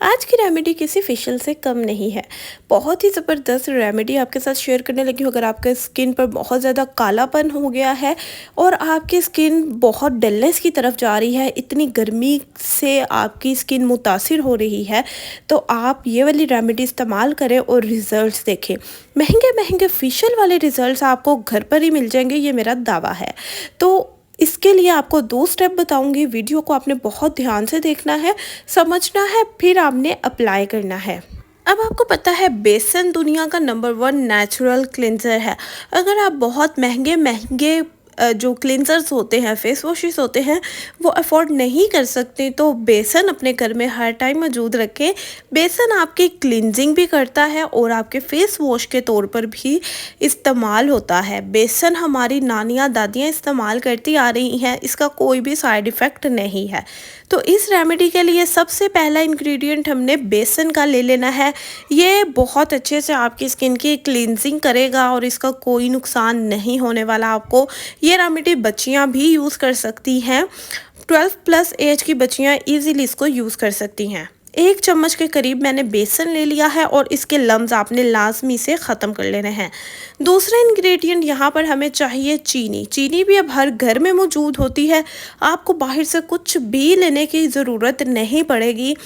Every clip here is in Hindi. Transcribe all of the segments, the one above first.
आज की रेमेडी किसी फेशियल से कम नहीं है। बहुत ही ज़बरदस्त रेमेडी आपके साथ शेयर करने लगी हूँ। अगर आपके स्किन पर बहुत ज़्यादा कालापन हो गया है और आपकी स्किन बहुत डलनेस की तरफ जा रही है, इतनी गर्मी से आपकी स्किन मुतासिर हो रही है, तो आप ये वाली रेमेडी इस्तेमाल करें और रिज़ल्ट्स देखें। महंगे महंगे फेशियल वाले रिज़ल्ट्स आपको घर पर ही मिल जाएंगे, ये मेरा दावा है। तो इसके लिए आपको 2 स्टेप बताऊंगी। वीडियो को आपने बहुत ध्यान से देखना है, समझना है, फिर आपने अप्लाई करना है। अब आपको पता है बेसन दुनिया का नंबर 1 नेचुरल क्लिनजर है। अगर आप बहुत महंगे महंगे जो क्लिनजर्स होते हैं, फेस वॉशेस होते हैं, वो अफोर्ड नहीं कर सकते, तो बेसन अपने घर में हर टाइम मौजूद रखें। बेसन आपकी क्लिनजिंग भी करता है और आपके फेस वॉश के तौर पर भी इस्तेमाल होता है। बेसन हमारी नानियाँ दादियाँ इस्तेमाल करती आ रही हैं, इसका कोई भी साइड इफ़ेक्ट नहीं है। तो इस रेमेडी के लिए सबसे पहला इंग्रेडिएंट हमने बेसन का ले लेना है। ये बहुत अच्छे से आपकी स्किन की क्लींजिंग करेगा और इसका कोई नुकसान नहीं होने वाला आपको। ये रेमेडी बच्चियां भी यूज़ कर सकती हैं। 12+ एज की बच्चियां इजीली इसको यूज़ कर सकती हैं। 1 चम्मच के करीब मैंने बेसन ले लिया है और इसके लम्स आपने लाजमी से ख़त्म कर लेने हैं। दूसरा इंग्रेडिएंट यहाँ पर हमें चाहिए चीनी। चीनी भी अब हर घर में मौजूद होती है, आपको बाहर से कुछ भी लेने की ज़रूरत नहीं पड़ेगी।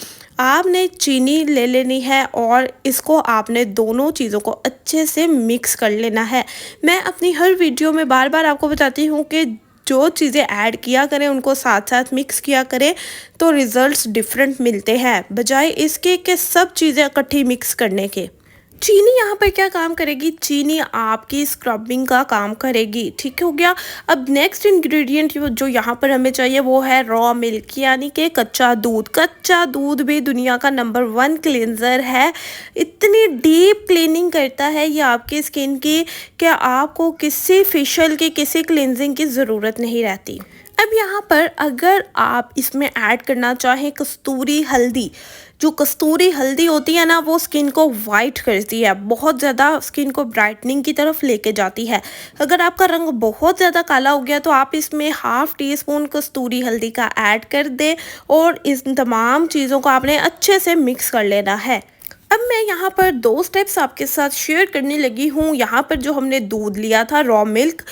आपने चीनी ले लेनी है और इसको आपने दोनों चीज़ों को अच्छे से मिक्स कर लेना है। मैं अपनी हर वीडियो में बार बार आपको बताती हूँ कि जो चीज़ें ऐड किया करें उनको साथ साथ मिक्स किया करें, तो रिज़ल्ट्स डिफरेंट मिलते हैं बजाय इसके कि सब चीज़ें इकट्ठी मिक्स करने के। चीनी यहाँ पर क्या काम करेगी? चीनी आपकी स्क्रबिंग का काम करेगी। ठीक हो गया। अब नेक्स्ट इंग्रेडिएंट जो यहाँ पर हमें चाहिए वो है रॉ मिल्क, यानी कि कच्चा दूध। कच्चा दूध भी दुनिया का नंबर 1 क्लींजर है। इतनी डीप क्लीनिंग करता है ये आपकी स्किन की कि आपको किसी फेशियल की, किसी क्लींजिंग की ज़रूरत नहीं रहती। अब यहाँ पर अगर आप इसमें ऐड करना चाहें कस्तूरी हल्दी, जो कस्तूरी हल्दी होती है ना, वो स्किन को वाइट करती है, बहुत ज़्यादा स्किन को ब्राइटनिंग की तरफ लेके जाती है। अगर आपका रंग बहुत ज़्यादा काला हो गया तो आप इसमें ½ टीस्पून कस्तूरी हल्दी का ऐड कर दें और इस तमाम चीज़ों को आपने अच्छे से मिक्स कर लेना है। अब मैं यहाँ पर 2 स्टेप्स आपके साथ शेयर करने लगी हूँ। यहाँ पर जो हमने दूध लिया था, रॉ मिल्क,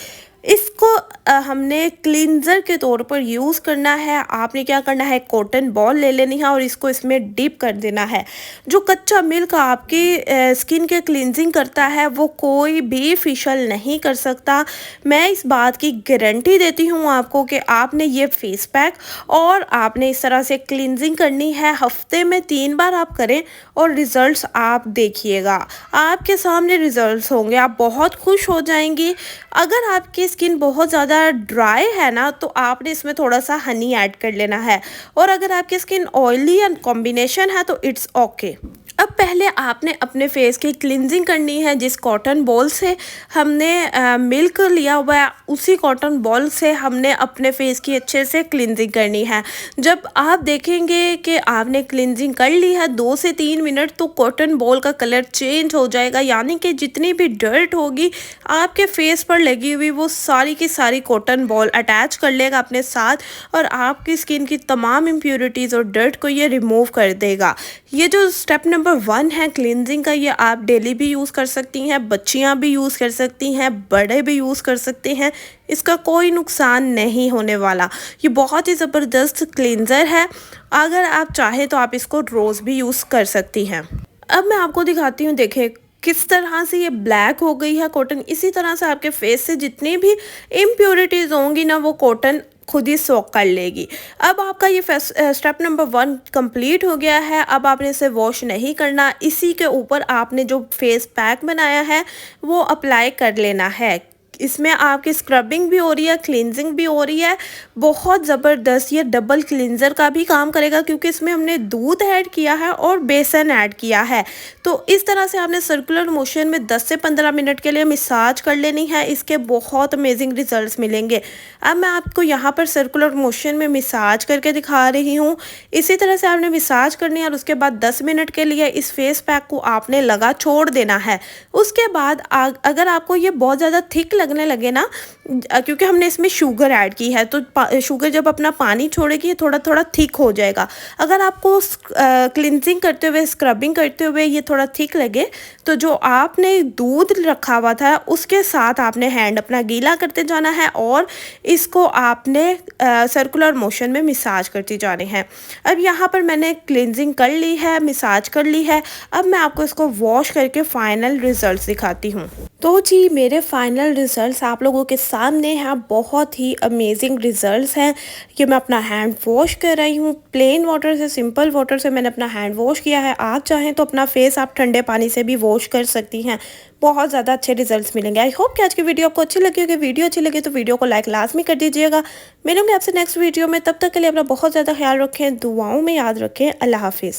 इसको हमने क्लींजर के तौर पर यूज़ करना है। आपने क्या करना है, कॉटन बॉल ले लेनी है और इसको इसमें डिप कर देना है। जो कच्चा मिल्क आपकी स्किन के क्लींजिंग करता है वो कोई भी फेशियल नहीं कर सकता। मैं इस बात की गारंटी देती हूँ आपको कि आपने ये फेस पैक और आपने इस तरह से क्लींजिंग करनी है। हफ्ते में 3 बार आप करें और रिज़ल्ट्स आप देखिएगा, आपके सामने रिज़ल्ट्स होंगे, आप बहुत खुश हो जाएंगी। अगर आपकी स्किन बहुत ज़्यादा ड्राई है ना, तो आपने इसमें थोड़ा सा हनी ऐड कर लेना है, और अगर आपकी स्किन ऑयली एंड कॉम्बिनेशन है तो इट्स ओके। अब पहले आपने अपने फेस की क्लिनजिंग करनी है। जिस कॉटन बॉल से हमने मिल्क लिया हुआ है, उसी कॉटन बॉल से हमने अपने फेस की अच्छे से क्लिनजिंग करनी है। जब आप देखेंगे कि आपने क्लिनजिंग कर ली है 2 से 3 मिनट, तो कॉटन बॉल का कलर चेंज हो जाएगा, यानी कि जितनी भी डर्ट होगी आपके फेस पर लगी हुई, वो सारी की सारी कॉटन बॉल अटैच कर लेगा अपने साथ और आपकी स्किन की तमाम इम्प्योरिटीज़ और डर्ट को ये रिमूव कर देगा। ये जो स्टेप नंबर 1 है क्लींजिंग का, ये आप डेली भी यूज़ कर सकती हैं, बच्चियां भी यूज़ कर सकती हैं, बड़े भी यूज़ कर सकते हैं। इसका कोई नुकसान नहीं होने वाला। ये बहुत ही ज़बरदस्त क्लींजर है। अगर आप चाहें तो आप इसको रोज़ भी यूज़ कर सकती हैं। अब मैं आपको दिखाती हूँ, देखें किस तरह से ये ब्लैक हो गई है कॉटन। इसी तरह से आपके फेस से जितनी भी इम्प्योरिटीज़ होंगी ना, वो कॉटन खुद ही सोक कर लेगी। अब आपका ये स्टेप नंबर 1 कंप्लीट हो गया है। अब आपने इसे वॉश नहीं करना, इसी के ऊपर आपने जो फेस पैक बनाया है वो अप्लाई कर लेना है। इसमें आपकी स्क्रबिंग भी हो रही है, क्लींजिंग भी हो रही है। बहुत ज़बरदस्त ये डबल क्लींजर का भी काम करेगा, क्योंकि इसमें हमने दूध ऐड किया है और बेसन ऐड किया है। तो इस तरह से आपने सर्कुलर मोशन में 10 से 15 मिनट के लिए मसाज कर लेनी है। इसके बहुत अमेजिंग रिजल्ट्स मिलेंगे। अब मैं आपको यहाँ पर सर्कुलर मोशन में मसाज करके दिखा रही हूँ। इसी तरह से आपने मसाज करनी है और उसके बाद 10 मिनट के लिए इस फेस पैक को आपने लगा छोड़ देना है। उसके बाद अगर आपको ये बहुत ज़्यादा थिक लगने लगे ना, क्योंकि हमने इसमें शुगर ऐड की है, तो शुगर जब अपना पानी छोड़ेगी थोड़ा थोड़ा थिक हो जाएगा। अगर आपको क्लिनजिंग करते हुए, स्क्रबिंग करते हुए ये थोड़ा थिक लगे, तो जो आपने दूध रखा हुआ था उसके साथ आपने हैंड अपना गीला करते जाना है और इसको आपने सर्कुलर मोशन में मिसाज करती जानी है। अब यहाँ पर मैंने क्लिनजिंग कर ली है, मिसाज कर ली है। अब मैं आपको इसको वॉश करके फाइनल रिजल्ट्स दिखाती हूँ। तो जी मेरे फाइनल रिजल्ट्स आप लोगों के सामने हैं। बहुत ही अमेजिंग रिजल्ट्स हैं। कि मैं अपना हैंड वॉश कर रही हूँ, प्लेन वाटर से, सिंपल वाटर से मैंने अपना हैंड वॉश किया है। आप चाहें तो अपना फेस आप ठंडे पानी से भी वॉश कर सकती हैं। बहुत ज़्यादा अच्छे रिजल्ट्स मिलेंगे। आई होप कि आज की वीडियो आपको अच्छी लगी होगी। वीडियो अच्छी लगी तो वीडियो को लाइक लाजमी कर दीजिएगा। मिलूंगी आपसे नेक्स्ट वीडियो में, तब तक के लिए अपना बहुत ज़्यादा ख्याल रखें, दुआओं में याद रखें। अल्लाह हाफिज़।